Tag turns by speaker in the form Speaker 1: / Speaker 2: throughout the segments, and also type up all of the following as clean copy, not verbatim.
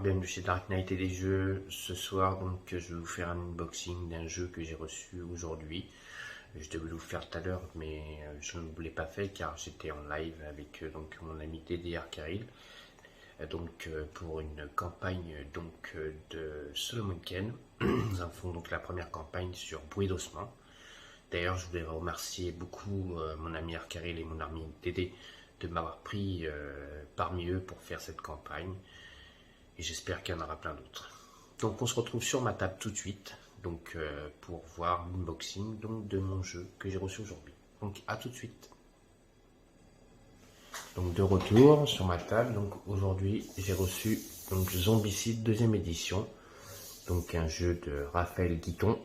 Speaker 1: bienvenue chez Dark Knight et des jeux. Ce soir, donc, je vais vous faire un unboxing d'un jeu que j'ai reçu aujourd'hui. Je devais vous le faire tout à l'heure, mais je ne vous l'ai pas fait car j'étais en live avec donc mon ami DDR Karil. Pour une campagne de Solomon Kane. Nous avons donc la première campagne sur Bruit d'Ossement. D'ailleurs, je voulais remercier beaucoup mon ami Arkaril et mon ami Dédé de m'avoir pris parmi eux pour faire cette campagne. Et j'espère qu'il y en aura plein d'autres. Donc on se retrouve sur ma table tout de suite pour voir l'unboxing de mon jeu que j'ai reçu aujourd'hui. Donc à tout de suite. Donc de retour sur ma table. Donc aujourd'hui j'ai reçu Zombicide 2e édition. Donc un jeu de Raphaël Guiton,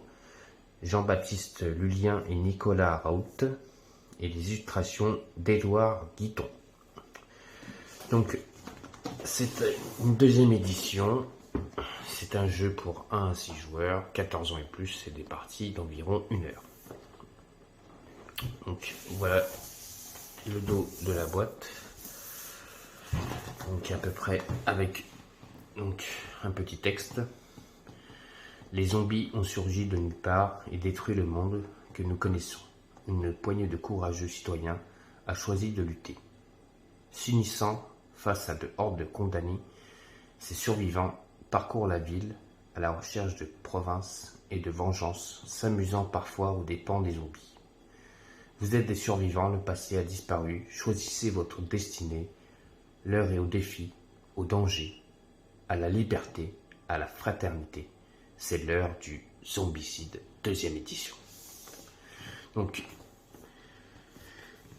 Speaker 1: Jean-Baptiste Lulien et Nicolas Raoult, et les illustrations d'Édouard Guiton. Donc c'est une 2e édition. C'est un jeu pour 1 à 6 joueurs, 14 ans et plus, c'est des parties d'environ 1 heure. Donc voilà le dos de la boîte. Donc à peu près avec un petit texte. Les zombies ont surgi de nulle part et détruit le monde que nous connaissons. Une poignée de courageux citoyens a choisi de lutter. S'unissant face à de hordes de condamnés, ces survivants parcourent la ville à la recherche de province et de vengeance, s'amusant parfois aux dépens des zombies. Vous êtes des survivants, le passé a disparu, choisissez votre destinée. L'heure est au défi, au danger, à la liberté, à la fraternité. C'est l'heure du Zombicide 2e édition. Donc,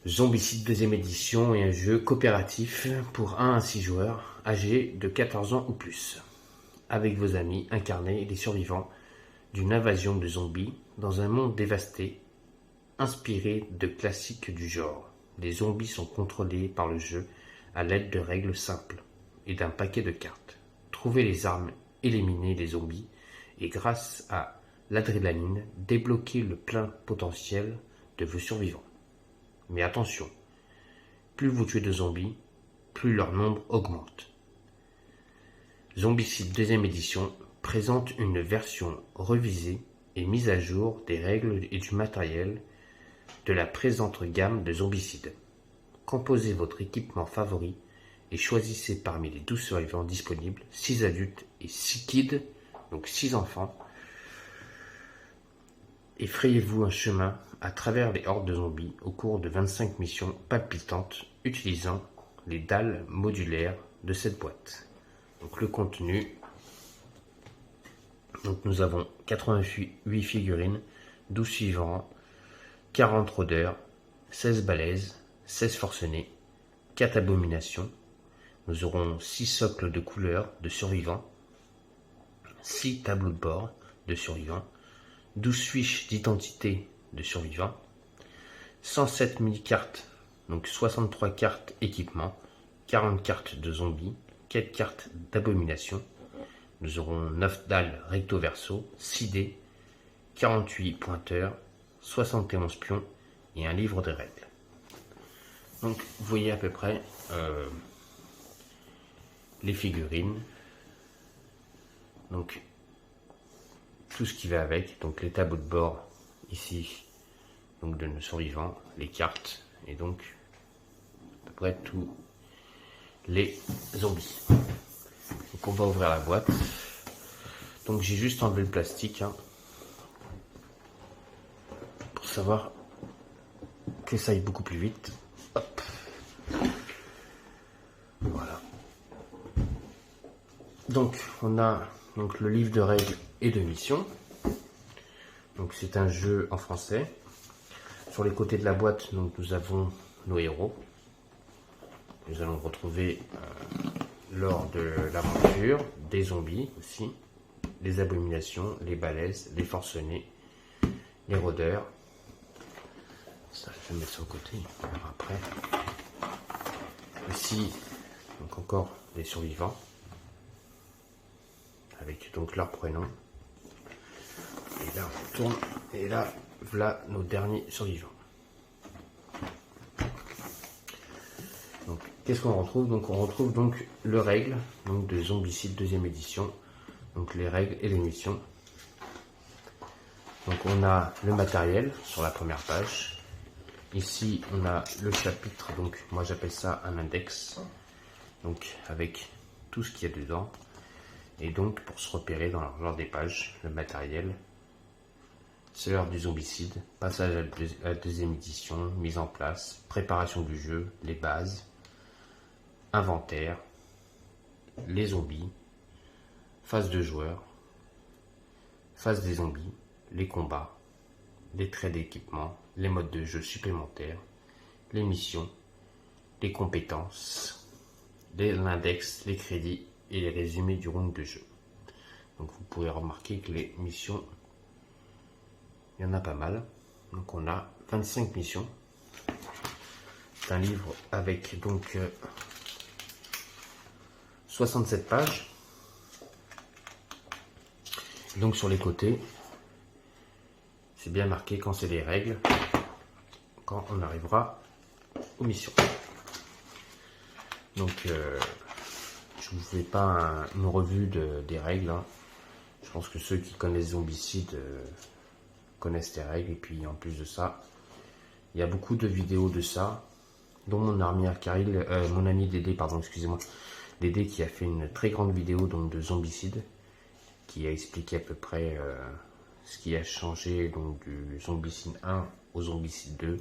Speaker 1: Zombicide 2e édition est un jeu coopératif pour 1 à 6 joueurs âgés de 14 ans ou plus. Avec vos amis, incarnez les survivants d'une invasion de zombies dans un monde dévasté, inspiré de classiques du genre. Les zombies sont contrôlés par le jeu à l'aide de règles simples et d'un paquet de cartes. Trouvez les armes, éliminez les zombies et grâce à l'adrénaline, débloquez le plein potentiel de vos survivants. Mais attention, plus vous tuez de zombies, plus leur nombre augmente. Zombicide 2e édition présente une version revisée et mise à jour des règles et du matériel de la présente gamme de Zombicide. Composez votre équipement favori et choisissez parmi les 12 survivants disponibles 6 adultes et 6 kids, donc 6 enfants. Effrayez-vous un chemin à travers les hordes de zombies au cours de 25 missions palpitantes utilisant les dalles modulaires de cette boîte. Donc le contenu, nous avons 88 figurines, 12 suivants, 40 rôdeurs, 16 balaises, 16 forcenés, 4 abominations. Nous aurons 6 socles de couleurs de survivants, 6 tableaux de bord de survivants, 12 fiches d'identité de survivants, 107 mini-cartes, donc 63 cartes équipement, 40 cartes de zombies, 4 cartes d'abomination. Nous aurons 9 dalles recto-verso, 6 dés, 48 pointeurs, 71 pions et un livre de règles. Donc vous voyez à peu près les figurines, donc tout ce qui va avec, donc les tableaux de bord ici, donc de nos survivants, les cartes et donc à peu près tous les zombies. Donc on va ouvrir la boîte. Donc j'ai juste enlevé le plastique pour savoir que ça aille beaucoup plus vite. Hop. Voilà. Donc on a le livre de règles et de missions. Donc c'est un jeu en français. Sur les côtés de la boîte, nous avons nos héros. Nous allons retrouver lors de l'aventure des zombies aussi, les abominations, les balaises, les forcenés, les rôdeurs. Ça, je vais mettre sur le côté, on verra après. Ici, donc encore les survivants, avec donc leur prénom. Et là, on tourne, et là, voilà nos derniers survivants. Donc, qu'est-ce qu'on retrouve? Donc on retrouve donc le règle donc de Zombicide deuxième édition, donc les règles et les missions. Donc on a le matériel sur la première page. Ici on a le chapitre, donc moi j'appelle ça un index, donc avec tout ce qu'il y a dedans. Et donc pour se repérer dans l'ordre des pages, le matériel, c'est l'heure du zombicide, passage à la deuxième édition, mise en place, préparation du jeu, les bases, inventaire, les zombies, phase de joueur, phase des zombies, les combats, les traits d'équipement, les modes de jeu supplémentaires, les missions, les compétences, l'index, les crédits et les résumés du round de jeu. Donc vous pouvez remarquer que les missions, il y en a pas mal. Donc on a 25 missions. C'est un livre avec donc 67 pages. Donc sur les côtés, c'est bien marqué quand c'est les règles, quand on arrivera aux missions. Donc je ne vous fais pas une revue des règles. Hein. Je pense que ceux qui connaissent Zombicide connaissent les règles. Et puis en plus de ça, il y a beaucoup de vidéos de ça, dont mon ami Karil, mon ami Dédé, pardon, excusez-moi, Dédé qui a fait une très grande vidéo donc, de Zombicide, qui a expliqué à peu près ce qui a changé donc, du Zombicide 1 au Zombicide 2,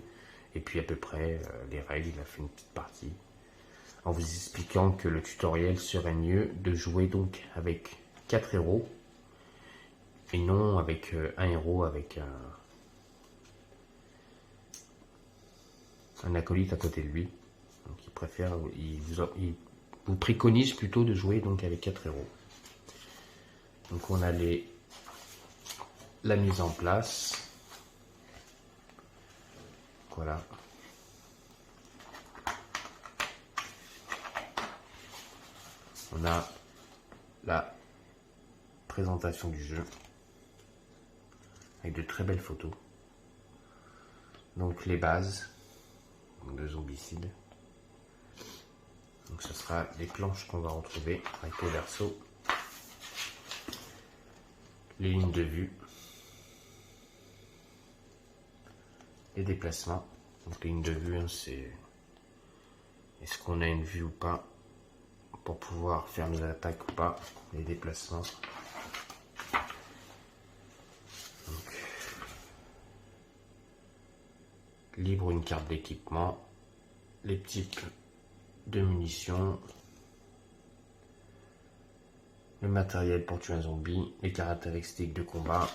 Speaker 1: et puis à peu près les règles. Il a fait une petite partie en vous expliquant que le tutoriel serait mieux de jouer donc avec 4 héros et non avec un héros avec un acolyte à côté de lui. Donc il préfère, il vous préconise plutôt de jouer donc avec 4 héros. Donc on a la mise en place. Voilà. On a la présentation du jeu avec de très belles photos. Donc les bases de Zombicide. Donc ce sera les planches qu'on va retrouver avec au verso, les lignes de vue, les déplacements. Donc les lignes de vue, hein, c'est est-ce qu'on a une vue ou pas pour pouvoir faire nos attaques ou pas, les déplacements. Donc, libre une carte d'équipement, les types de munitions, le matériel pour tuer un zombie, les caractéristiques de combat,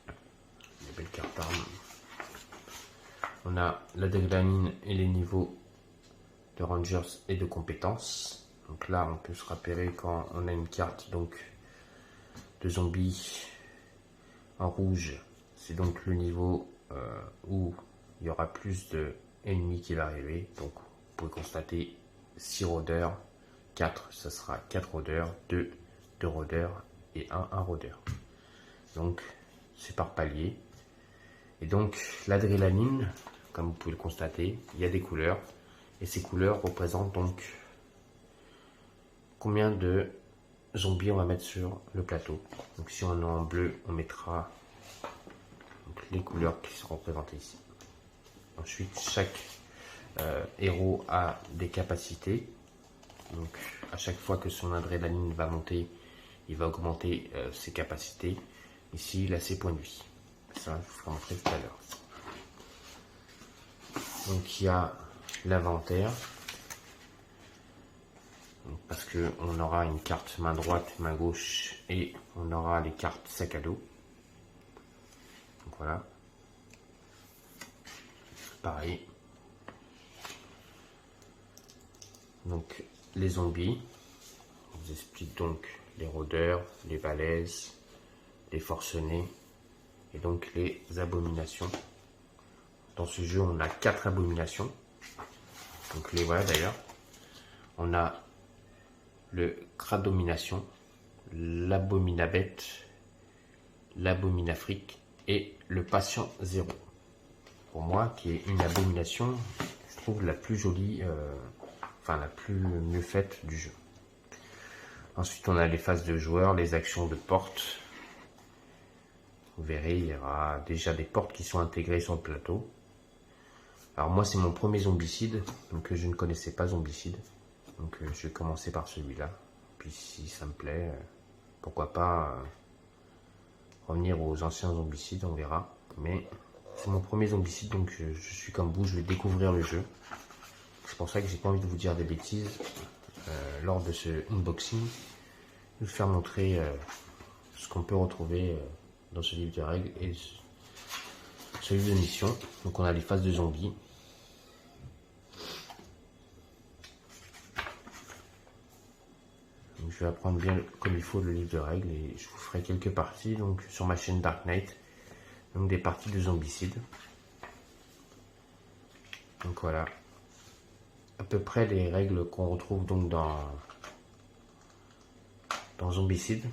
Speaker 1: les belles cartes armes. On a l'adrénaline et les niveaux de rangers et de compétences. Donc là on peut se repérer quand on a une carte donc de zombies en rouge, c'est donc le niveau où il y aura plus de ennemis qui va arriver. Donc vous pouvez constater 6 rôdeurs, 4 ça sera 4 rôdeurs, 2 rôdeurs et 1 rôdeur. Donc c'est par palier. Et donc l'adrénaline, comme vous pouvez le constater, il y a des couleurs. Et ces couleurs représentent donc combien de zombies on va mettre sur le plateau. Donc si on est en bleu, on mettra donc les couleurs qui sont représentées ici. Ensuite, chaque héros a des capacités. Donc à chaque fois que son adrénaline va monter, il va augmenter ses capacités. Ici, il a ses points de vie. Ça, je vous montrer tout à l'heure. Donc il y a l'inventaire, parce que on aura une carte main droite, main gauche, et on aura les cartes sac à dos. Donc voilà, pareil. Donc les zombies, on vous explique donc les rôdeurs, les balaises, les forcenés et donc les abominations. Dans ce jeu, on a 4 abominations. Donc les voilà d'ailleurs. On a le Cradomination, l'Abominabête, l'Abominafrique et le Patient Zéro. Pour moi, qui est une abomination, je trouve, la plus jolie, enfin la plus mieux faite du jeu. Ensuite, on a les phases de joueurs, les actions de porte. Vous verrez, il y aura déjà des portes qui sont intégrées sur le plateau. Alors moi, c'est mon premier zombicide, donc je ne connaissais pas zombicide. Donc je vais commencer par celui-là. Puis si ça me plaît, pourquoi pas revenir aux anciens zombicides, on verra. Mais c'est mon premier zombicide, donc je suis comme vous, je vais découvrir le jeu. C'est pour ça que j'ai pas envie de vous dire des bêtises lors de ce unboxing. Je vais vous faire montrer ce qu'on peut retrouver dans ce livre de règles et ce livre de mission. Donc on a les phases de zombies. Donc je vais apprendre bien comme il faut le livre de règles et je vous ferai quelques parties donc sur ma chaîne Dark Knight. Donc des parties de zombicide. Donc voilà. À peu près les règles qu'on retrouve donc dans zombicide.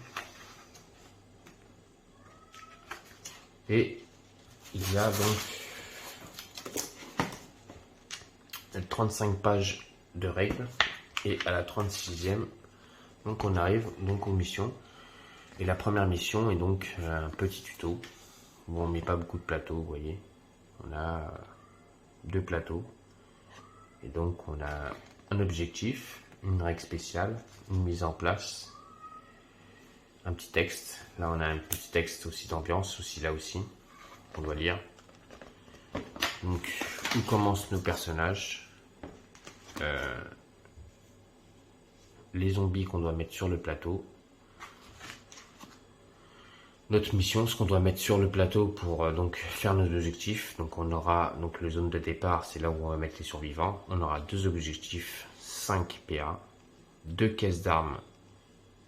Speaker 1: Et il y a donc 35 pages de règles et à la 36e donc on arrive donc aux missions et la première mission est donc un petit tuto où on met pas beaucoup de plateaux, vous voyez, on a 2 plateaux et donc on a un objectif, une règle spéciale, une mise en place, un petit texte. Là on a un petit texte aussi d'ambiance, aussi là aussi, on doit lire. Donc où commencent nos personnages, les zombies qu'on doit mettre sur le plateau, notre mission, ce qu'on doit mettre sur le plateau pour donc faire nos objectifs. Donc on aura donc le zone de départ, c'est là où on va mettre les survivants. On aura 2 objectifs, 5 PA, 2 caisses d'armes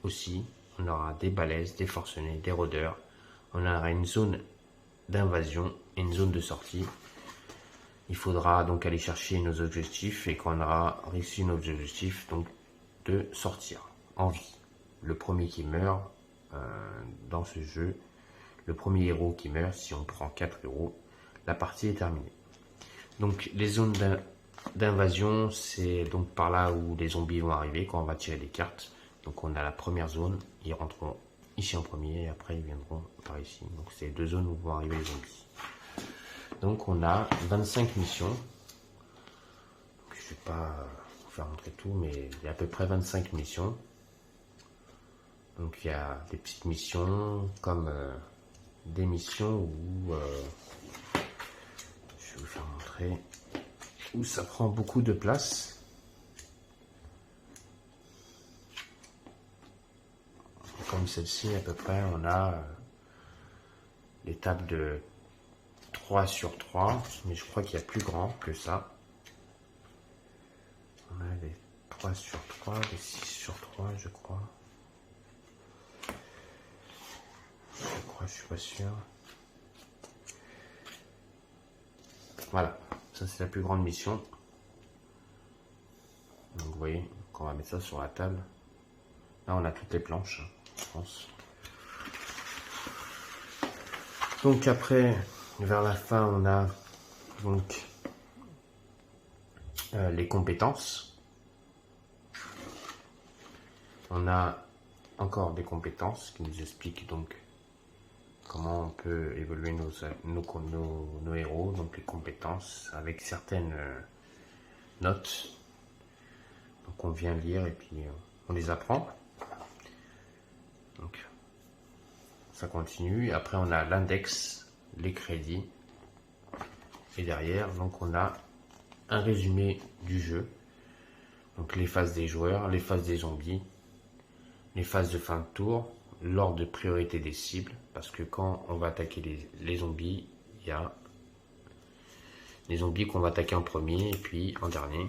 Speaker 1: aussi. On aura des balaises, des forcenés, des rôdeurs. On aura une zone d'invasion et une zone de sortie. Il faudra donc aller chercher nos objectifs et quand on aura réussi nos objectifs, donc de sortir en vie. Le premier qui meurt dans ce jeu, le premier héros qui meurt, si on prend 4 héros, la partie est terminée. Donc les zones d'invasion, c'est donc par là où les zombies vont arriver quand on va tirer des cartes. Donc on a la première zone, ils rentreront ici en premier et après ils viendront par ici. Donc c'est 2 zones où vont arriver les zombies. Donc on a 25 missions. Donc, je ne vais pas vous faire montrer tout, mais il y a à peu près 25 missions. Donc il y a des petites missions comme des missions où je vais vous faire montrer où ça prend beaucoup de place. Comme celle-ci à peu près, on a des tables de 3×3, mais je crois qu'il y a plus grand que ça. On a des 3×3, des 6×3 je crois. Je suis pas sûr. Voilà, ça c'est la plus grande mission. Donc vous voyez, quand on va mettre ça sur la table, là on a toutes les planches, je pense. Donc après, vers la fin, on a donc les compétences. On a encore des compétences qui nous expliquent donc comment on peut évoluer nos héros, donc les compétences avec certaines notes. Donc on vient lire et puis on les apprend. Donc ça continue. Après on a l'index, les crédits. Et derrière, donc on a un résumé du jeu. Donc les phases des joueurs, les phases des zombies, les phases de fin de tour, l'ordre de priorité des cibles, parce que quand on va attaquer les zombies, il y a les zombies qu'on va attaquer en premier et puis en dernier.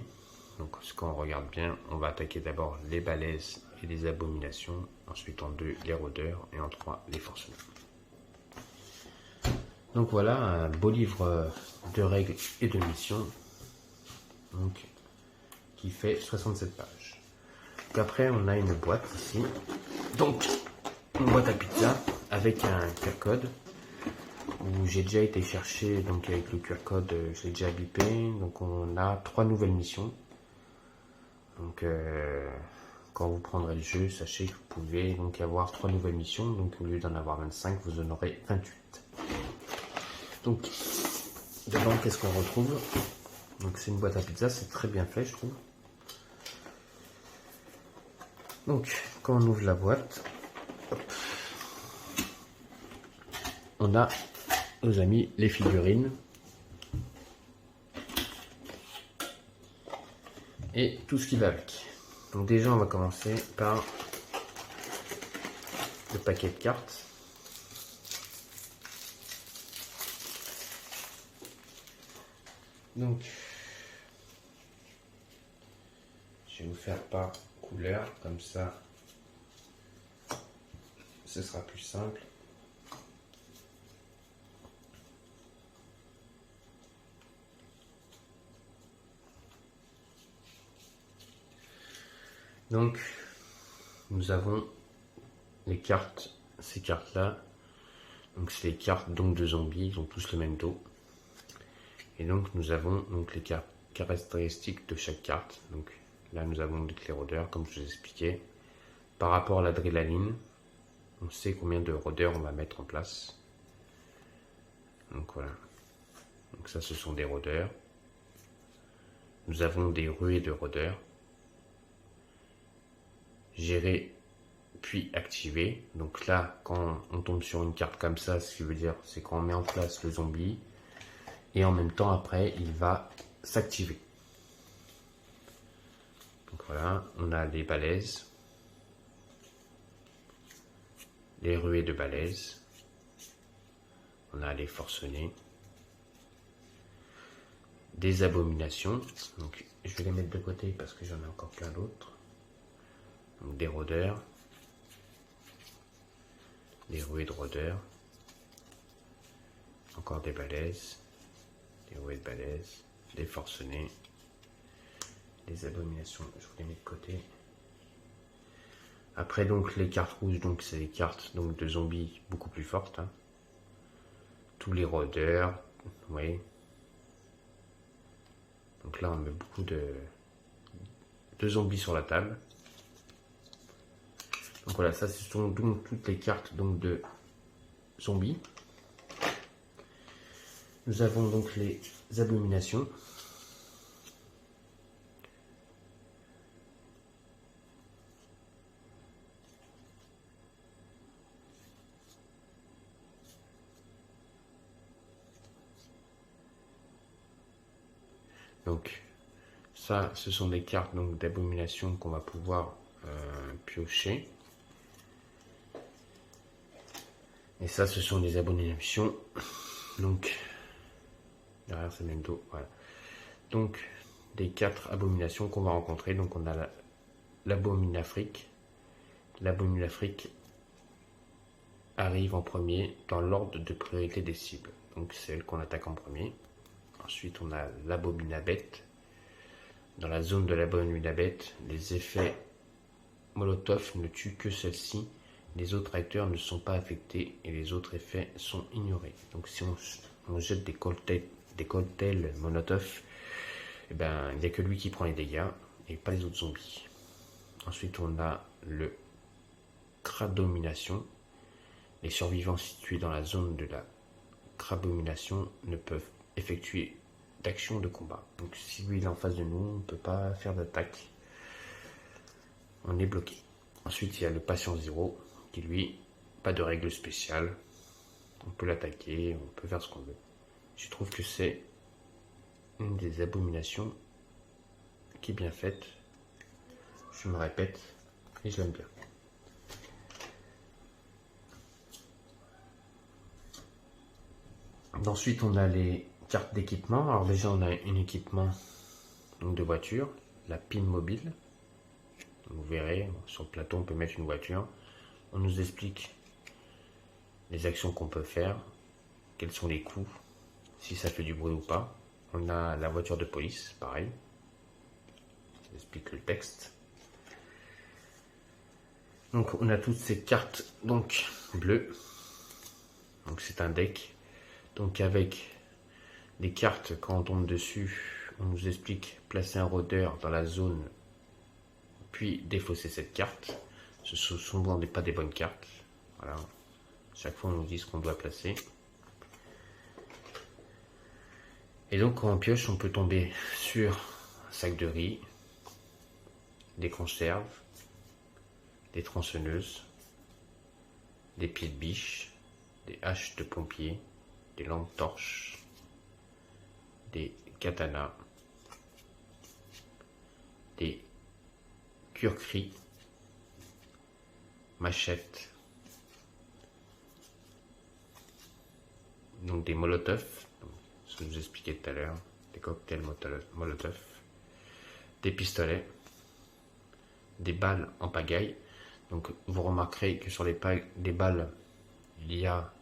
Speaker 1: Donc quand on regarde bien, on va attaquer d'abord les balaises et les abominations, ensuite en 2 les rôdeurs et en 3 les forcenés. Donc voilà un beau livre de règles et de missions donc, qui fait 67 pages. Donc après on a une boîte ici, donc une boîte à pizza avec un QR code. où j'ai déjà été chercher, donc avec le QR code, je l'ai déjà bipé. Donc on a 3 nouvelles missions. Donc quand vous prendrez le jeu, sachez que vous pouvez donc avoir 3 nouvelles missions. Donc au lieu d'en avoir 25, vous en aurez 28. Donc dedans, qu'est-ce qu'on retrouve? Donc c'est une boîte à pizza, c'est très bien fait, je trouve. Donc quand on ouvre la boîte, hop, on a nos amis les figurines et tout ce qui va avec. Donc déjà on va commencer par le paquet de cartes. Donc je vais vous faire par couleur, comme ça ce sera plus simple. Donc nous avons les cartes, ces cartes là, donc c'est les cartes donc de zombies, ils ont tous le même dos. Et donc nous avons donc les caractéristiques de chaque carte. Donc là nous avons les rôdeurs, comme je vous ai expliqué. Par rapport à l'adrénaline, on sait combien de rôdeurs on va mettre en place. Donc voilà. Donc ça, ce sont des rôdeurs. Nous avons des ruées de rôdeurs. Gérer puis activer. Donc là, quand on tombe sur une carte comme ça, ce qui veut dire, c'est qu'on met en place le zombie. Et en même temps, après, il va s'activer. Donc voilà, on a les balaises. Les ruées de balaises. On a les forcenés. Des abominations. Donc je vais les mettre de côté parce que j'en ai encore plein d'autres. Donc des rôdeurs. Des ruées de rôdeurs. Encore des balaises. Des ruées de balaises. Des forcenés. Des abominations. Je vous les mets de côté. Après donc les cartes rouges, donc c'est les cartes donc de zombies beaucoup plus fortes. Hein. Tous les rôdeurs, oui. Donc là on met beaucoup de zombies sur la table. Donc voilà, ça ce sont donc toutes les cartes donc de zombies. Nous avons donc les abominations. Donc ça, ce sont des cartes donc d'abomination qu'on va pouvoir piocher. Et ça, ce sont des abominations. Donc derrière c'est le même dos. Voilà. Donc des 4 abominations qu'on va rencontrer. Donc on a l'abominafrique. L'abominafrique arrive en premier dans l'ordre de priorité des cibles. Donc c'est elle qu'on attaque en premier. Ensuite, on a l'abominabête. Dans la zone de l'abominabête, les effets Molotov ne tuent que celle-ci. Les autres acteurs ne sont pas affectés et les autres effets sont ignorés. Donc si on jette des cocktails Molotov, eh ben, il n'y a que lui qui prend les dégâts et pas les autres zombies. Ensuite, on a le crabomination. Les survivants situés dans la zone de la crabomination ne peuvent effectuer d'action de combat. Donc si lui est en face de nous, on ne peut pas faire d'attaque. On est bloqué. Ensuite, il y a le patient zéro qui lui, pas de règles spéciales. On peut l'attaquer, on peut faire ce qu'on veut. Je trouve que c'est une des abominations qui est bien faite. Je me répète et je l'aime bien. Ensuite, on a les cartes d'équipement. Alors déjà, on a un équipement donc de voiture, la pin mobile. Vous verrez, sur le plateau, on peut mettre une voiture. On nous explique les actions qu'on peut faire, quels sont les coûts, si ça fait du bruit ou pas. On a la voiture de police, pareil. J'explique le texte. Donc on a toutes ces cartes donc bleues. Donc c'est un deck Donc avec les cartes, quand on tombe dessus, on nous explique placer un rôdeur dans la zone, puis défausser cette carte. Ce sont souvent pas des bonnes cartes. Voilà. Chaque fois on nous dit ce qu'on doit placer. Et donc quand on pioche, on peut tomber sur un sac de riz, des conserves, des tronçonneuses, des pieds de biche, des haches de pompier, des lampes torches, des katanas, des curcris, machettes, donc des molotovs, ce que je vous expliquais tout à l'heure, des cocktails molotov, des pistolets, des balles en pagaille. Donc vous remarquerez que sur les balles, il y a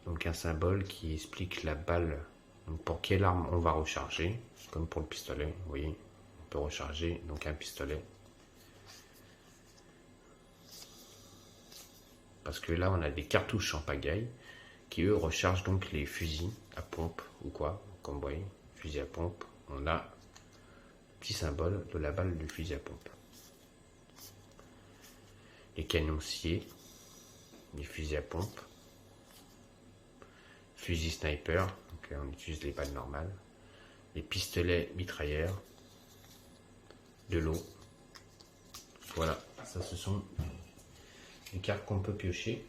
Speaker 1: donc un symbole qui explique la balle, donc pour quelle arme on va recharger, comme pour le pistolet, vous voyez, on peut recharger donc un pistolet. Parce que là on a des cartouches en pagaille qui eux rechargent donc les fusils à pompe ou quoi, comme vous voyez, fusil à pompe, on a le petit symbole de la balle du fusil à pompe. Les canonciers, les fusils à pompe, fusil sniper, donc là on utilise les balles normales, les pistolets mitrailleurs, de l'eau. Voilà, ça ce sont les cartes qu'on peut piocher.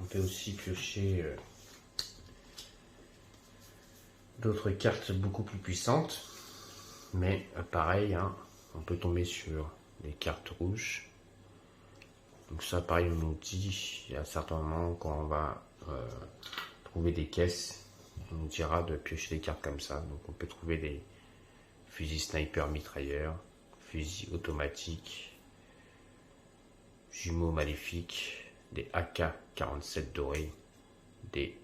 Speaker 1: On peut aussi piocher d'autres cartes beaucoup plus puissantes, mais pareil, hein, on peut tomber sur les cartes rouges. Donc ça pareil, on nous dit à certains moments quand on va trouver des caisses, on nous dira de piocher des cartes comme ça. Donc on peut trouver des fusils sniper mitrailleurs, fusils automatiques, jumeaux maléfiques, des AK-47 dorés, des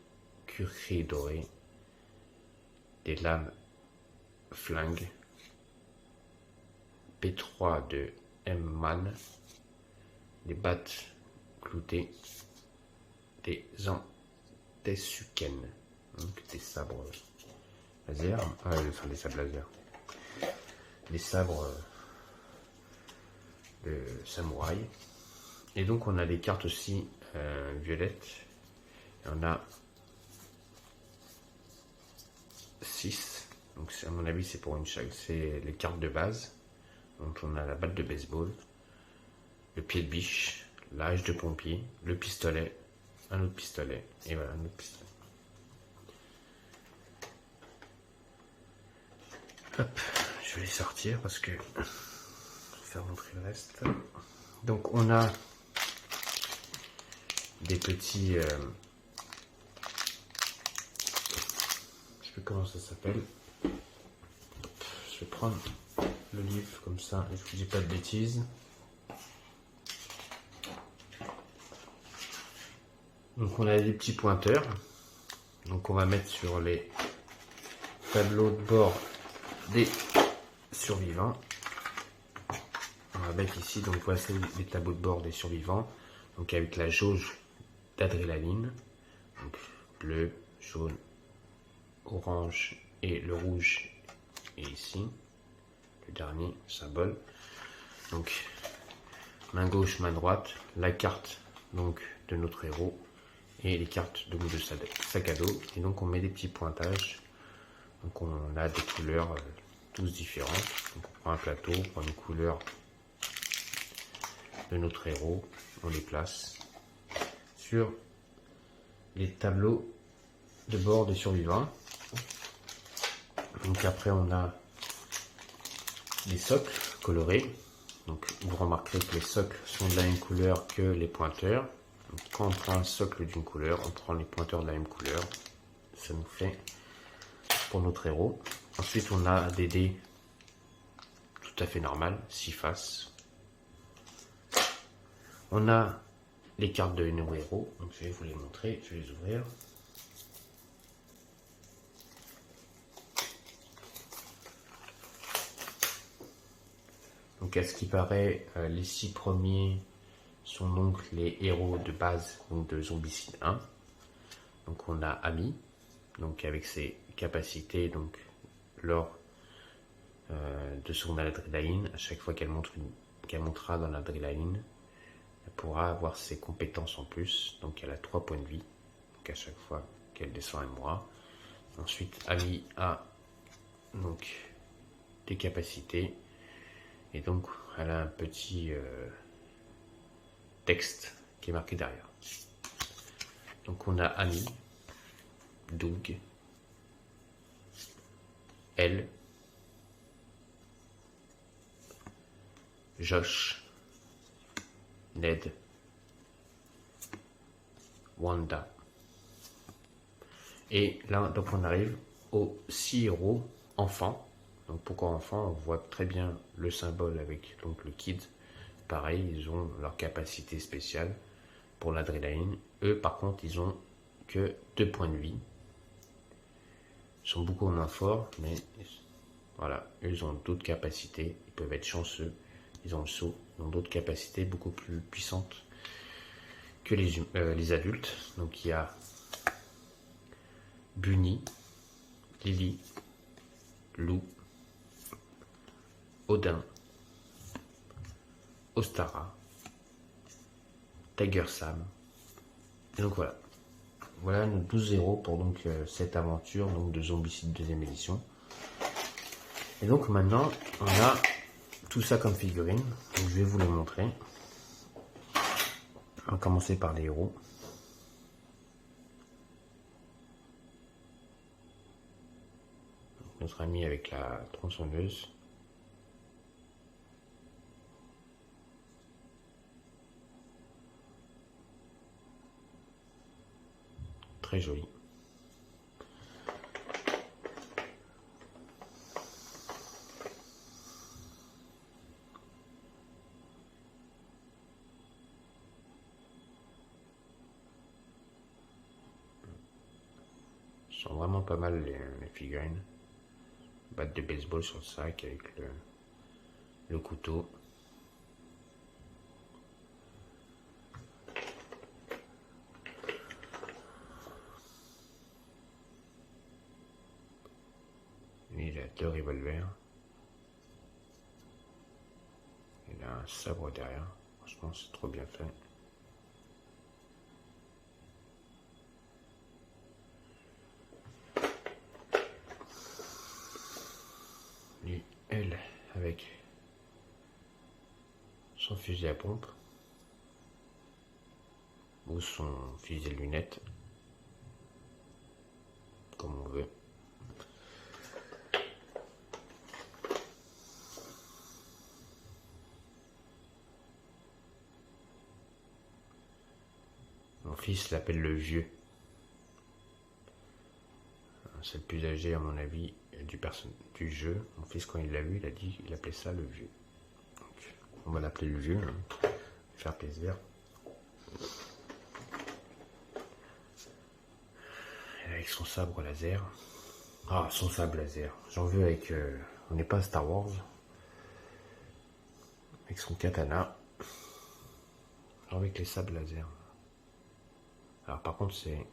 Speaker 1: curcris dorés, des lames flingues, P3 de M-Man, des battes cloutées, des Antesuken, donc des sabres laser, enfin des sabres laser, des sabres de samouraï. Et donc on a des cartes aussi violettes, et on a 6, donc à mon avis c'est pour une chaque, c'est les cartes de base. Donc on a la batte de baseball, le pied de biche, la hache de pompier, le pistolet, un autre pistolet, et voilà un autre pistolet. Hop, je vais les sortir parce que je vais faire montrer le reste. Donc on a des petits, je sais plus comment ça s'appelle. Je vais prendre le livre comme ça, je vous dis pas de bêtises. Donc on a des petits pointeurs, donc on va mettre sur les tableaux de bord des survivants. On va mettre ici, donc voici les tableaux de bord des survivants, donc avec la jauge d'adrénaline, donc bleu, jaune, orange et le rouge est ici, le dernier symbole. Donc main gauche, main droite, la carte donc de notre héros et les cartes de sac à dos. Et donc on met des petits pointages. Donc on a des couleurs tous différentes. Donc on prend un plateau, on prend une couleur de notre héros, on les place sur les tableaux de bord des survivants. Donc après on a les socles colorés. Donc vous remarquerez que les socles sont de la même couleur que les pointeurs. Donc, quand on prend un socle d'une couleur, on prend les pointeurs de la même couleur. Ça nous fait pour notre héros. Ensuite on a des dés tout à fait normal, 6 faces. On a les cartes de nos héros. Donc je vais vous les montrer, je vais les ouvrir. Donc à ce qui paraît, les 6 premiers sont donc les héros de base, donc de Zombicide 1. Donc on a Ami, donc avec ses capacités, donc lors de son adrénaline, à chaque fois qu'elle montera dans l'adrénaline, elle pourra avoir ses compétences en plus. Donc elle a 3 points de vie, donc à chaque fois qu'elle descend, elle mourra. Ensuite, Ami a donc des capacités, et donc elle a un petit texte qui est marqué derrière. Donc on a Ami, Doug, elle, Josh, Ned, Wanda. Et là, donc on arrive aux 6 héros enfants. Donc pourquoi enfants? On voit très bien le symbole avec donc le kid. Pareil, ils ont leur capacité spéciale pour l'adrénaline. Eux, par contre, ils ont que 2 points de vie. Ils sont beaucoup moins forts, mais voilà, eux, ils ont d'autres capacités. Ils peuvent être chanceux. Ils ont le saut. Ils ont d'autres capacités beaucoup plus puissantes que les adultes. Donc il y a Bunny, Lily, Lou, Odin, Ostara, Tiger Sam. Et donc voilà. Voilà nos 12 héros pour donc cette aventure donc de Zombicide 2ème édition. Et donc maintenant on a tout ça comme figurine. Donc je vais vous les montrer. On va commencer par les héros. Donc, notre ami avec la tronçonneuse. Très joli. Ils sont vraiment pas mal les figurines. Batte de baseball sur le sac avec le couteau. Lui, il a 2 revolvers. Il a un sabre derrière. Franchement, c'est trop bien fait. Lui, elle, avec son fusil à pompe. Ou son fusil à lunettes. Comme on veut. Mon fils l'appelle le vieux. C'est le plus âgé à mon avis du jeu. Mon fils quand il l'a vu, il appelait ça le vieux. Donc, on va l'appeler le vieux, hein. Faire plaisir. Et avec son sabre laser. Ah, son sabre laser. J'en veux avec... on n'est pas à Star Wars. Avec son katana. Avec les sabres laser. Alors par contre c'est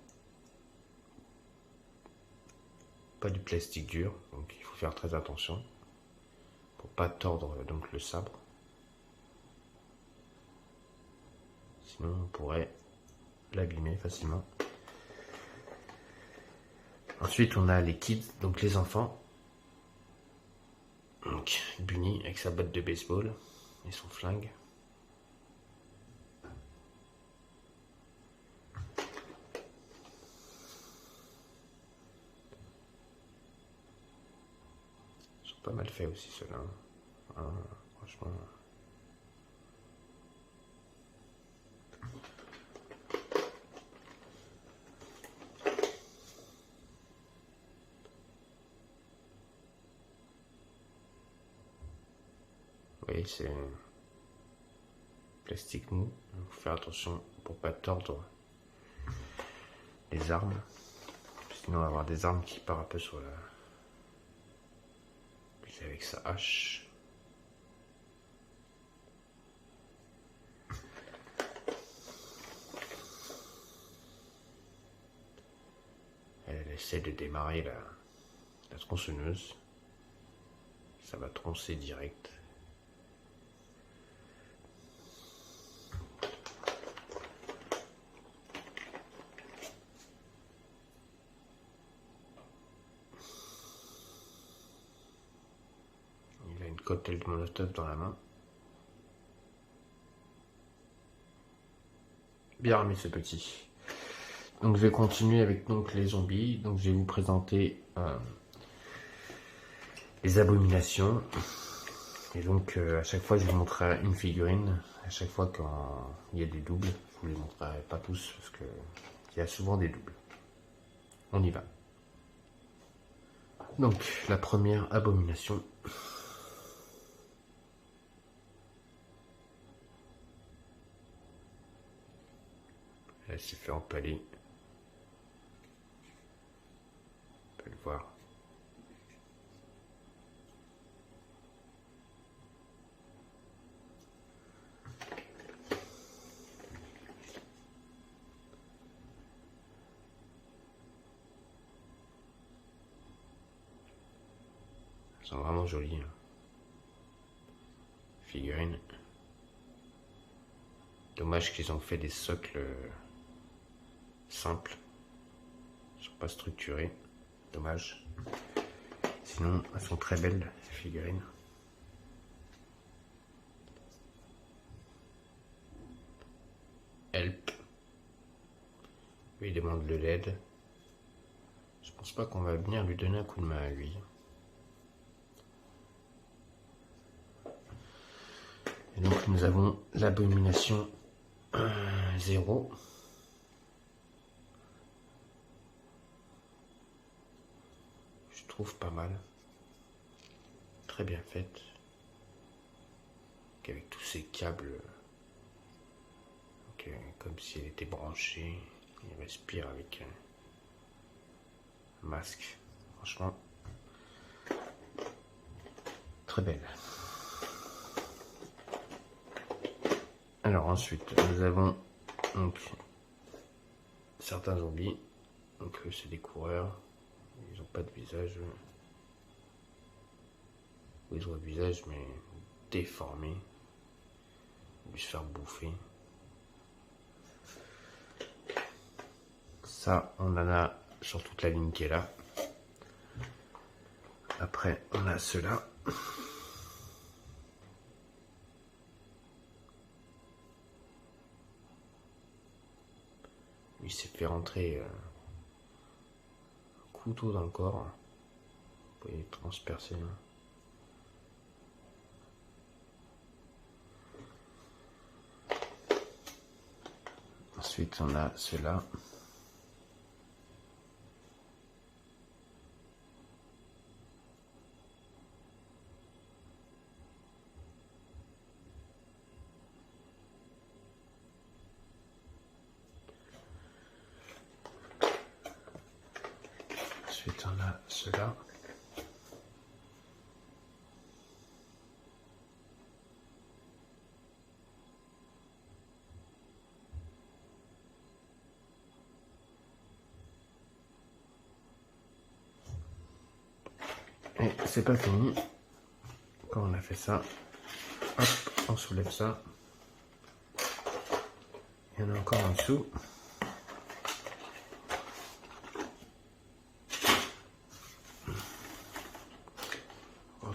Speaker 1: pas du plastique dur, donc il faut faire très attention pour pas tordre donc le sabre. Sinon on pourrait l'abîmer facilement. Ensuite on a les kids, donc les enfants. Donc Bunny avec sa botte de baseball et son flingue. Pas mal fait aussi ceux-là. Ah, franchement. Oui, c'est plastique mou. Il faut faire attention pour pas tordre les armes. Sinon on va avoir des armes qui partent un peu sur la... avec sa hache. essaie de démarrer la tronçonneuse. Ça va troncer direct. Il a une cocktail de molotov dans la main. Bien remis ce petit. Donc je vais continuer avec donc les zombies. Donc je vais vous présenter les abominations. Et donc à chaque fois je vous montrerai une figurine. À chaque fois quand il y a des doubles, je vous les montrerai pas tous parce que il y a souvent des doubles. On y va. Donc la première abomination. Elle s'est fait empaler. On peut le voir. Elles sont vraiment jolies. Figurines. Dommage qu'ils ont fait des socles simples. Ils sont pas structurés. Dommage. Sinon, elles sont très belles, ces figurines. Help. Lui, il demande de l'aide. Je pense pas qu'on va venir lui donner un coup de main à lui. Et donc, nous avons l'abomination 0. Je trouve pas mal. Très bien faite. Avec tous ces câbles. Comme si elle était branchée. Il respire avec un masque. Franchement, très belle. Alors ensuite, nous avons donc certains zombies. Donc c'est des coureurs. Ils n'ont pas de visage. Ils ont un visage mais déformé. Ils vont se faire bouffer. Ça, on en a sur toute la ligne qui est là. Après, on a ceux-là. Il s'est fait rentrer un couteau dans le corps. Vous pouvez transpercer. Ensuite, on a ceux-là. Ensuite, on a ceux-là. Et c'est pas fini. Quand on a fait ça, hop, on soulève ça. Il y en a encore en dessous.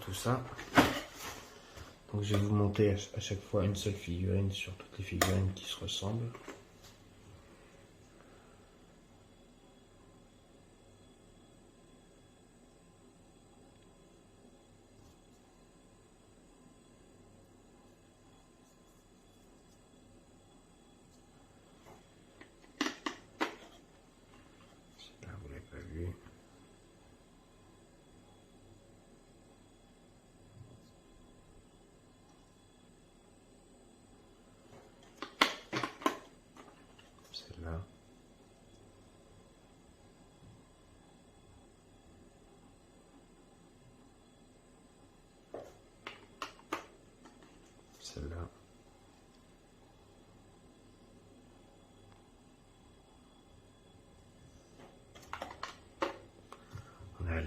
Speaker 1: Tout ça. Donc je vais vous monter à chaque fois une seule figurine sur toutes les figurines qui se ressemblent. Là, vous l'avez pas vu.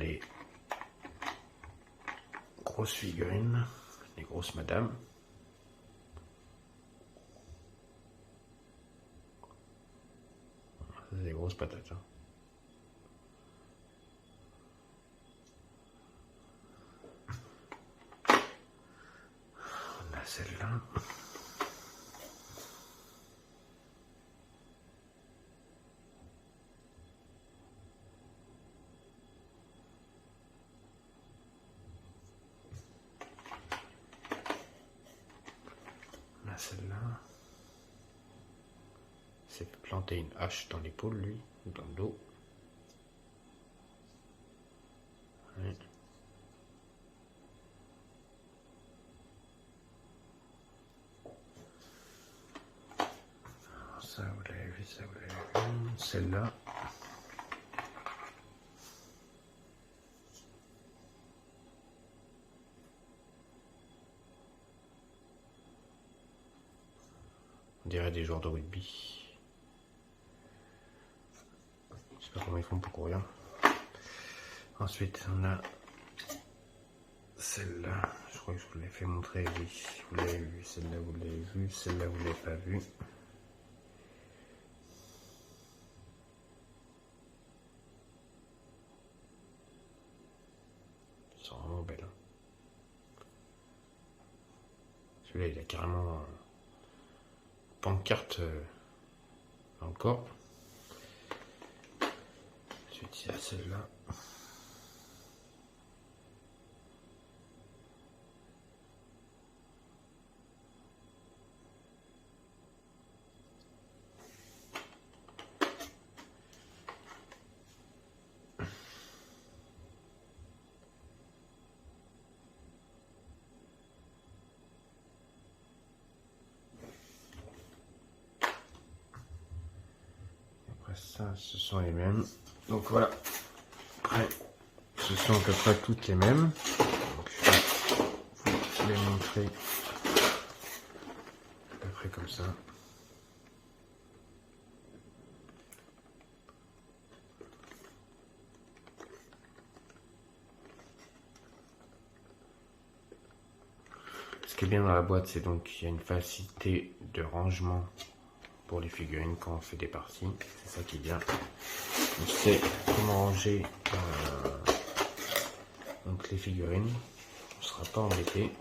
Speaker 1: les grosses figurines, les grosses madames. Ça, c'est des grosses patates. Hein. On a celle-là. Celle-là, c'est planter une hache dans l'épaule, lui, ou dans le dos. Ouais. Alors ça, vous l'avez vu, ça, vous l'avez vu. Celle-là. On dirait des joueurs de rugby. Je sais pas comment ils font pour courir. Ensuite, on a celle-là. Je crois que je vous l'ai fait montrer. Oui, vous l'avez vu. Celle-là, vous l'avez vu. Celle-là, vous l'avez pas vu. Elles sont vraiment belles. Hein. Celui-là, il a carrément pancarte dans le corps. Ensuite, il y a celle-là. Ça, ce sont les mêmes. Donc voilà. Après, ce sont à peu près toutes les mêmes. Donc, je vais vous les montrer à peu près comme ça. Ce qui est bien dans la boîte, c'est donc qu'il y a une facilité de rangement pour les figurines quand on fait des parties. C'est ça qui est bien. On sait comment ranger donc les figurines. On ne sera pas embêté.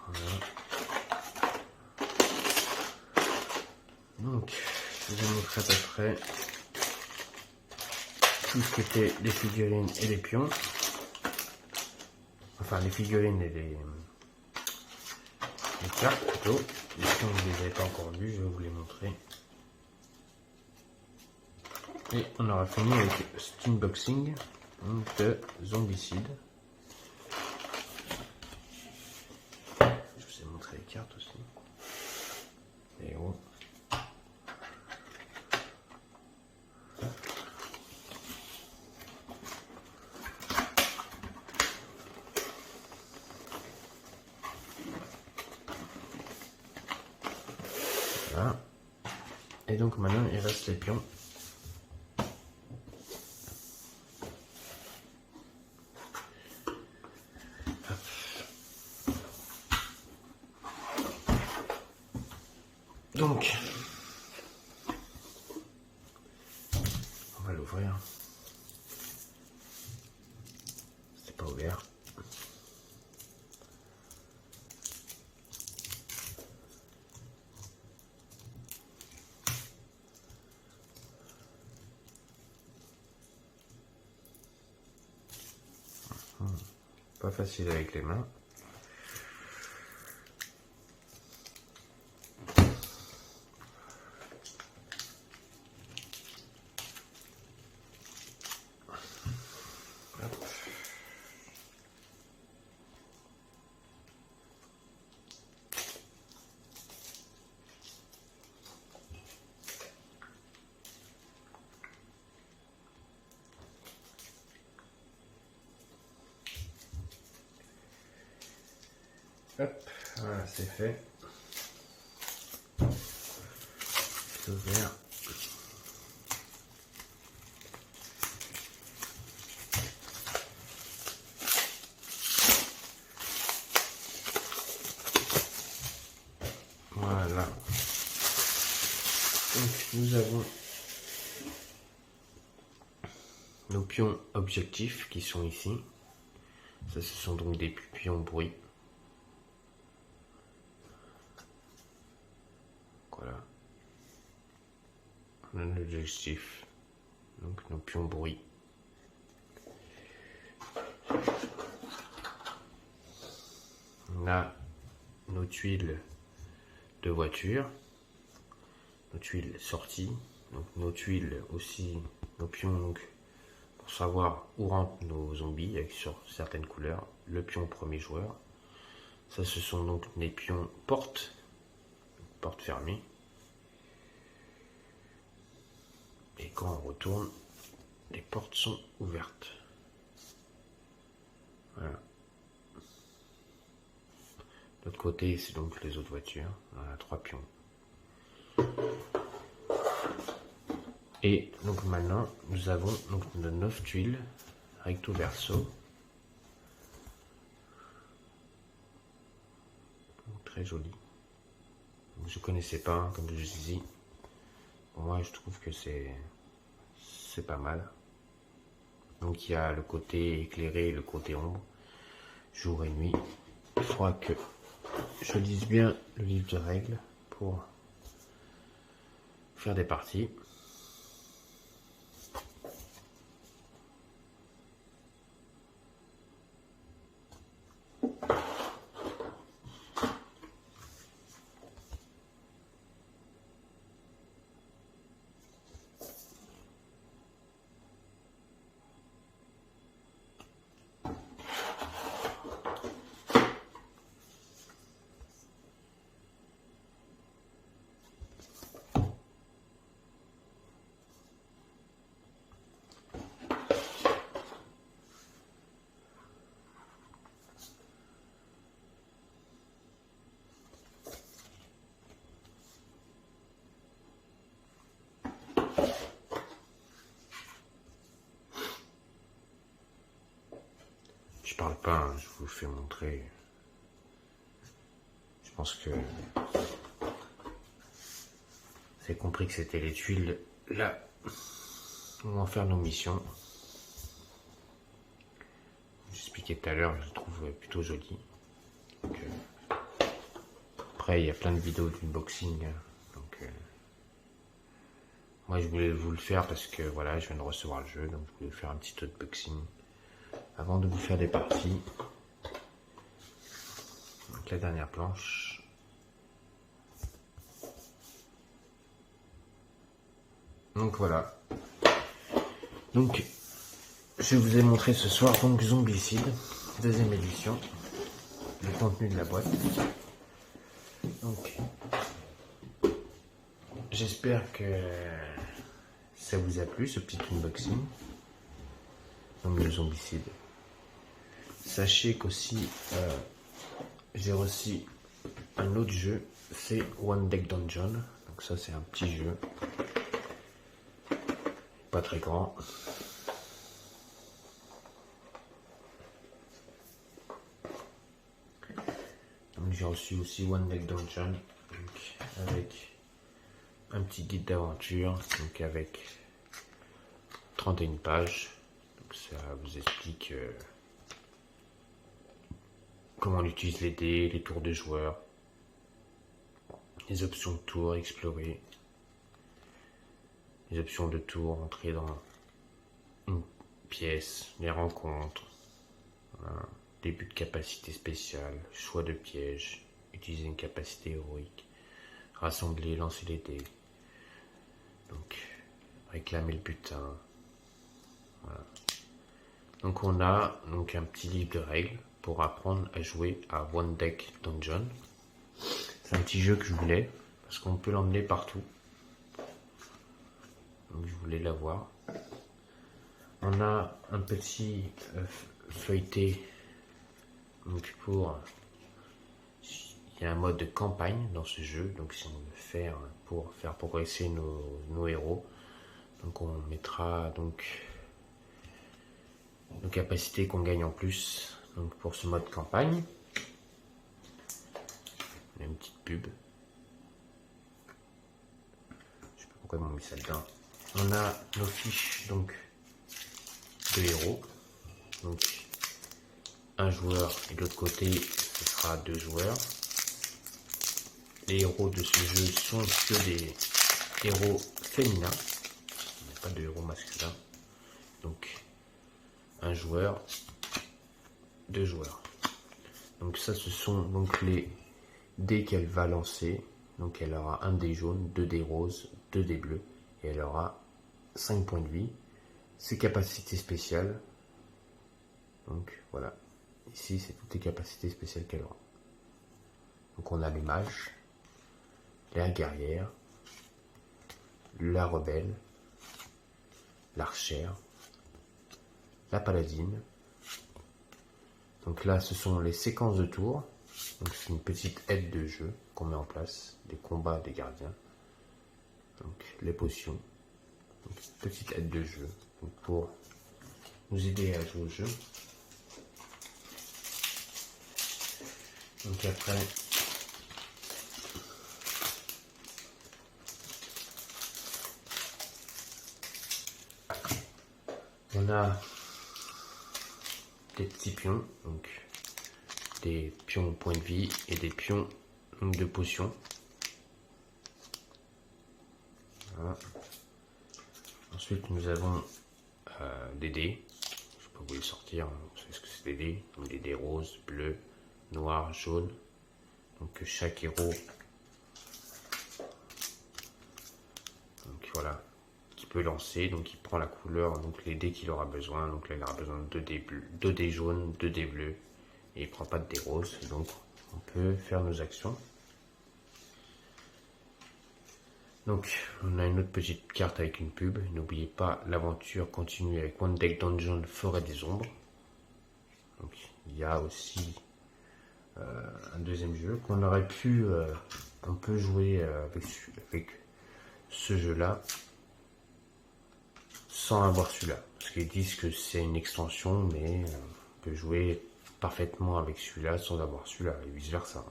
Speaker 1: Voilà. Donc, je vous montrer à peu près tout ce qui était les figurines et les pions. Enfin, les figurines et les cartes plutôt. Les pions, je ne les avais pas encore vus, je vais vous les montrer. Et on aura fini avec cet unboxing de Zombicide. Je vous ai montré les cartes aussi. Les héros. Voilà. Et donc maintenant il reste les pions. Donc, on va l'ouvrir. C'est pas ouvert. Pas facile avec les mains. Hop, voilà, c'est fait. feu vert. Voilà. Donc nous avons nos pions objectifs qui sont ici. Ça, ce sont donc des pions bruit. Voilà. On a l'objectif. Donc nos pions bruit. On a nos tuiles de voiture. Nos tuiles sorties. Donc nos tuiles aussi, nos pions donc pour savoir où rentrent nos zombies avec sur certaines couleurs. Le pion premier joueur. Ça, ce sont donc les pions porte fermée. Et quand on retourne, les portes sont ouvertes. Voilà. De l'autre côté, c'est donc les autres voitures. On a 3 pions. Et donc maintenant, nous avons donc nos 9 tuiles recto verso. Donc, très joli. Donc, je connaissais pas, hein, comme je dis. Pour moi, je trouve que c'est pas mal. Donc il y a le côté éclairé et le côté ombre, jour et nuit. Il faudra que je lise bien le livre de règles pour faire des parties. Je parle pas, hein, je vous fais montrer. Je pense que vous avez compris que c'était les tuiles là où on va faire nos missions. J'expliquais tout à l'heure, je le trouve plutôt joli. Donc, après, il y a plein de vidéos d'unboxing. Donc, moi, je voulais vous le faire parce que voilà, je viens de recevoir le jeu, donc je voulais faire un petit unboxing avant de vous faire des parties. Donc, la dernière planche. Donc voilà. Donc je vous ai montré ce soir donc Zombicide, deuxième édition, le contenu de la boîte. Donc j'espère que ça vous a plu ce petit unboxing. Donc le Zombicide. Sachez qu'aussi j'ai reçu un autre jeu, c'est One Deck Dungeon. Donc ça c'est un petit jeu. Pas très grand. Donc j'ai reçu aussi One Deck Dungeon donc, avec un petit guide d'aventure, donc avec 31 pages. Donc ça vous explique comment on utilise les dés, les tours de joueurs, les options de tour, explorer. Les options de tour, entrer dans une pièce, les rencontres, voilà. Début de capacité spéciale, choix de piège, utiliser une capacité héroïque, rassembler, lancer les dés, donc réclamer le butin. Voilà. Donc on a donc un petit livre de règles pour apprendre à jouer à One Deck Dungeon. C'est un petit jeu que je voulais parce qu'on peut l'emmener partout. Donc je voulais l'avoir. On a un petit feuilleté donc pour il y a un mode de campagne dans ce jeu. Donc si on veut faire pour faire progresser nos héros, donc on mettra donc nos capacités qu'on gagne en plus. Donc pour ce mode campagne, on a une petite pub. Je sais pas pourquoi ils m'ont mis ça dedans. On a nos fiches donc de héros. Donc un joueur et de l'autre côté ce sera 2 joueurs. Les héros de ce jeu sont que des héros féminins. Il n'y a pas de héros masculins. Donc un joueur, 2 joueurs. Donc ça ce sont donc les dés qu'elle va lancer. Donc elle aura un dé jaune, 2 dés roses, 2 dés bleus. Et elle aura 5 points de vie. Ses capacités spéciales. Donc voilà. Ici c'est toutes les capacités spéciales qu'elle aura. Donc on a les mages, la guerrière, la rebelle, l'archère, la paladine. Donc là ce sont les séquences de tours. Donc c'est une petite aide de jeu qu'on met en place, des combats des gardiens. Donc les potions. Donc, petite aide de jeu donc, pour nous aider à jouer au jeu. Donc après on a des petits pions, donc des pions points de vie et des pions de potions. Voilà. Ensuite nous avons des dés. Je peux vous les sortir, vous savez ce que c'est des dés. Donc des dés roses, bleus, noirs, jaunes. Donc chaque héros, donc voilà, qui peut lancer, donc il prend la couleur, donc les dés qu'il aura besoin. Donc là il aura besoin de 2 dés jaunes, 2 dés bleus, et il prend pas de dés roses. Donc on peut faire nos actions. Donc on a une autre petite carte avec une pub. N'oubliez pas, l'aventure continue avec One Deck Dungeon Forêt des Ombres. Donc il y a aussi un deuxième jeu qu'on aurait pu, on peut jouer avec ce jeu-là sans avoir celui-là. Parce qu'ils disent que c'est une extension, mais on peut jouer parfaitement avec celui-là sans avoir celui-là et vice versa.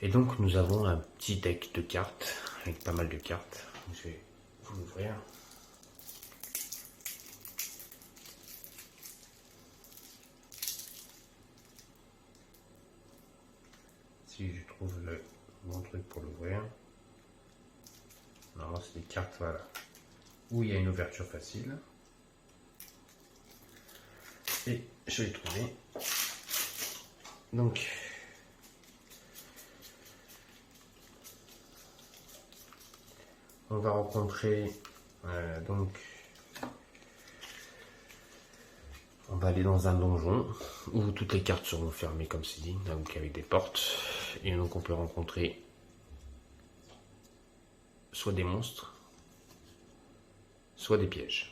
Speaker 1: Et donc nous avons un petit deck de cartes avec pas mal de cartes. Je vais vous l'ouvrir. Si je trouve le bon truc pour l'ouvrir. Non, c'est des cartes, voilà, où il y a une ouverture facile. Et je l'ai trouvé. Donc on va rencontrer donc on va aller dans un donjon où toutes les cartes seront fermées comme c'est dit, donc avec des portes, et donc on peut rencontrer soit des monstres, soit des pièges.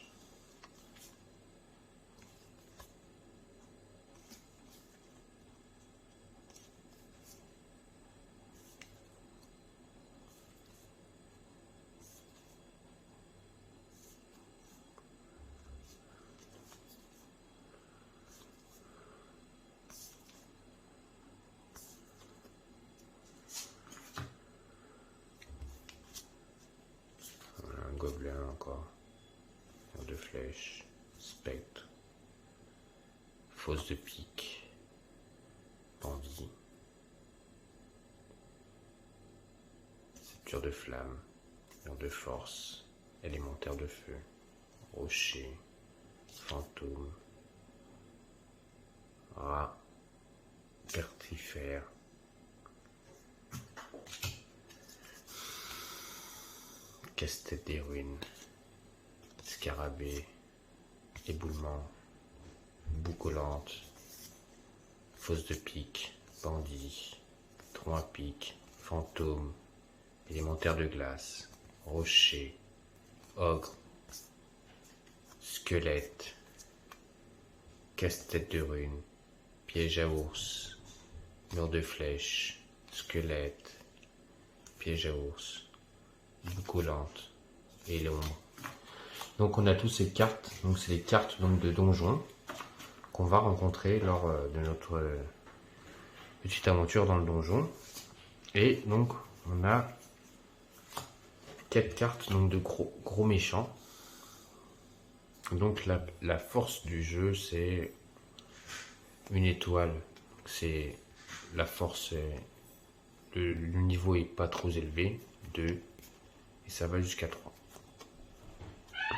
Speaker 1: Gobelin encore, de flèches, spectre, fosse de pique, bandit, sceptre de flamme, mur de force, élémentaire de feu, rocher, fantôme, rat, pertifère, casse-tête des ruines, scarabée, éboulement, boucolante, fosse de pique, bandit, tronc à pique, fantôme, élémentaire de glace, rocher, ogre, squelette, casse-tête de ruines, piège à ours, mur de flèches, squelette, piège à ours, boucolante et l'ombre. Donc on a toutes ces cartes, donc c'est les cartes donc, de donjon qu'on va rencontrer lors de notre petite aventure dans le donjon. Et donc on a 4 cartes donc, de gros méchants. Donc la force du jeu c'est une étoile, c'est la force, le niveau est pas trop élevé, 2 et ça va jusqu'à 3.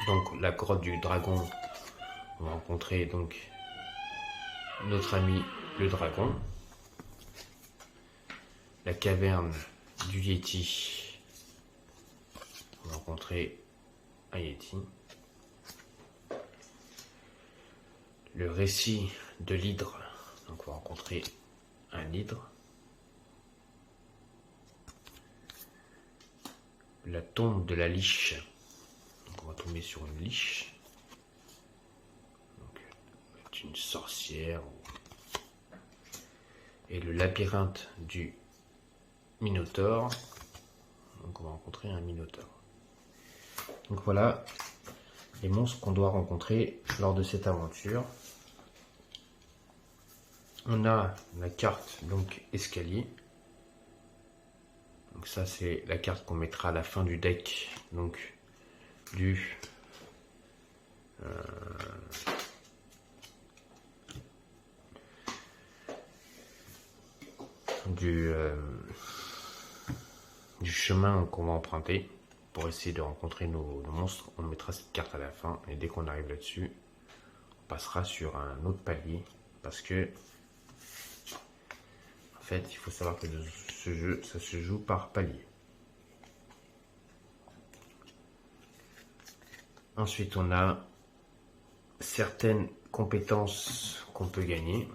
Speaker 1: Donc la grotte du dragon, on va rencontrer donc notre ami le dragon. La caverne du Yeti, on va rencontrer un Yeti. Le récit de l'hydre, donc on va rencontrer un hydre. La tombe de la liche, donc on va tomber sur une liche. Donc c'est une sorcière. Et le labyrinthe du Minotaure, donc on va rencontrer un Minotaure. Donc voilà les monstres qu'on doit rencontrer lors de cette aventure. On a la carte donc escalier. Donc ça c'est la carte qu'on mettra à la fin du deck, donc du chemin qu'on va emprunter pour essayer de rencontrer nos monstres. On mettra cette carte à la fin et dès qu'on arrive là-dessus, on passera sur un autre palier parce que en fait il faut savoir que ce jeu ça se joue par palier. Ensuite on a certaines compétences qu'on peut gagner,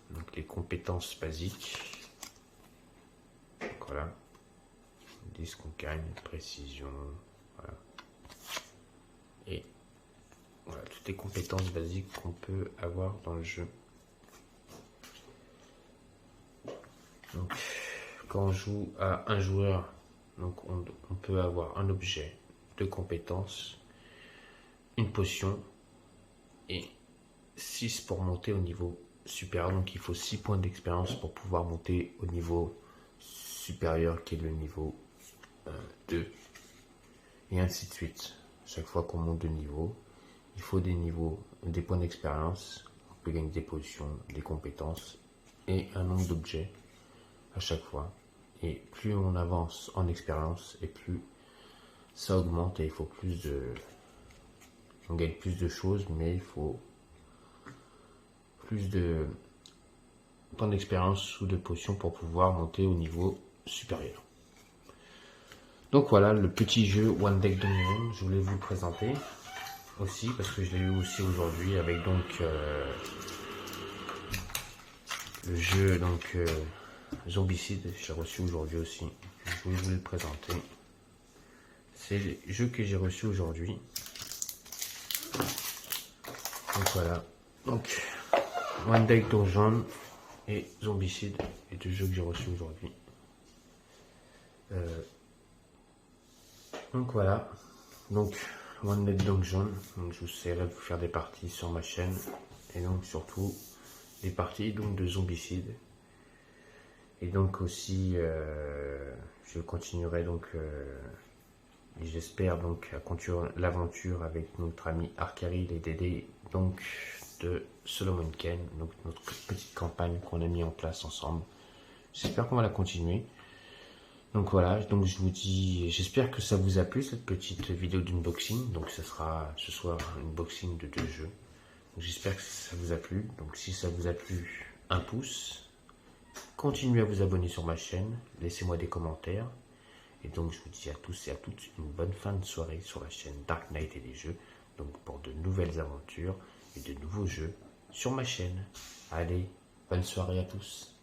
Speaker 1: donc les compétences basiques. Donc voilà, 10 qu'on gagne, précision, voilà. Et voilà, toutes les compétences basiques qu'on peut avoir dans le jeu. Donc, quand on joue à un joueur, donc on peut avoir un objet, 2 compétences, une potion et 6 pour monter au niveau supérieur. Donc il faut 6 points d'expérience pour pouvoir monter au niveau supérieur qui est le niveau 2 et ainsi de suite. Chaque fois qu'on monte de niveau, il faut des points d'expérience. On peut gagner des potions, des compétences et un nombre d'objets à chaque fois. Et plus on avance en expérience et plus ça augmente et il faut plus de... On gagne plus de choses mais il faut plus de temps d'expérience ou de potions pour pouvoir monter au niveau supérieur. Donc voilà le petit jeu One Deck Donjon, je voulais vous le présenter aussi parce que je l'ai eu aussi aujourd'hui avec donc le jeu donc Zombicide, j'ai reçu aujourd'hui aussi. Je voulais vous le présenter. C'est le jeu que j'ai reçu aujourd'hui. Donc voilà. Donc One Deck Donjon et Zombicide est deux jeux que j'ai reçus aujourd'hui. Donc voilà. Donc One Deck Donjon. Donc je vous essaierai de vous faire des parties sur ma chaîne et donc surtout des parties donc de Zombicide. Et donc aussi je continuerai donc j'espère donc à continuer l'aventure avec notre ami Arkaril et Dédé donc de Solomon Kane, donc notre petite campagne qu'on a mis en place ensemble. J'espère qu'on va la continuer. Donc voilà, donc je vous dis, j'espère que ça vous a plu cette petite vidéo d'unboxing. Donc ce sera ce soir un unboxing de 2 jeux. J'espère que ça vous a plu. Donc si ça vous a plu, un pouce. Continuez à vous abonner sur ma chaîne, laissez-moi des commentaires. Et donc je vous dis à tous et à toutes une bonne fin de soirée sur la chaîne Dark Knight et les jeux. Donc pour de nouvelles aventures et de nouveaux jeux sur ma chaîne. Allez, bonne soirée à tous.